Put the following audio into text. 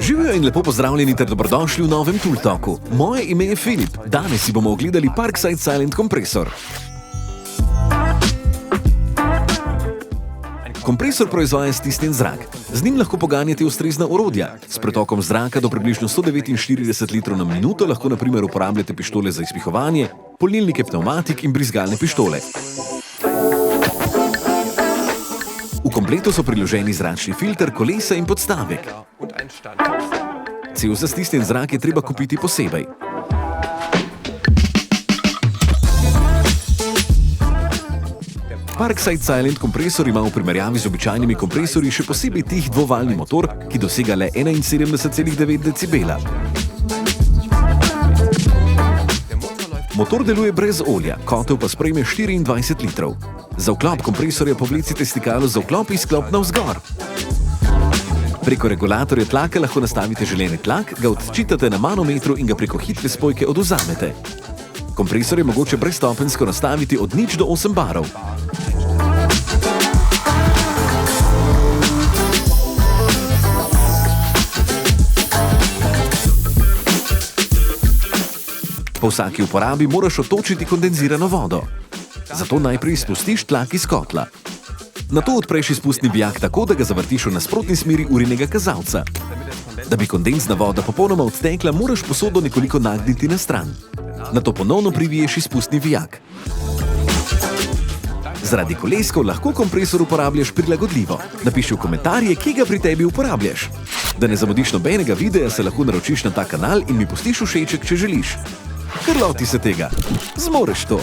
Živijo in lepo pozdravljeni ter dobrodošli v novem Tool Talku. Moje ime je Filip. Danes si bomo ogledali Parkside Silent kompresor. Kompresor proizvaja stisnjen zrak. Z njim lahko poganjate ustrezna orodja. S pretokom zraka do približno 149 litrov na minuto lahko na primer uporabljate pištole za izpihovanje, polnilnike pnevmatik in brizgalne pištole. V kompletu so priloženi zračni filter, kolesa in podstavek. Cev za stisnjen zrak je treba kupiti posebej. Parkside Silent kompresor ima v primerjavi z običajnimi kompresorji še posebej tih dvovaljni motor, ki dosega le 71,9 decibela. Motor deluje brez olja, kotel pa sprejme 24 litrov. Za vklop kompresorja povlecite stikalo za vklop in sklop navzgor. Preko regulatorja tlaka lahko nastavite želeni tlak, ga odčitate na manometru in ga preko hitre spojke odvzamete. Kompresor je mogoče brezstopenjsko nastaviti od 0 do 8 barov. Po vsaki uporabi moraš odtočiti kondenzirano vodo. Zato najprej spustiš tlak iz kotla. Nato odpreš izpustni vijak tako, da ga zavrtiš v nasprotni smeri urinega kazalca. Da bi kondenzna voda popolnoma odtekla, moraš posodo nekoliko nagniti na stran. Nato ponovno priviješ izpustni vijak. Zaradi koleskov lahko kompresor uporabljaš prilagodljivo. Napiši v komentarje, kje ga pri tebi uporabljaš. Da ne zamudiš nobenega videa, se lahko naročiš na ta kanal in mi pustiš všeček, če želiš. Kar loti se tega. Zmoreš to.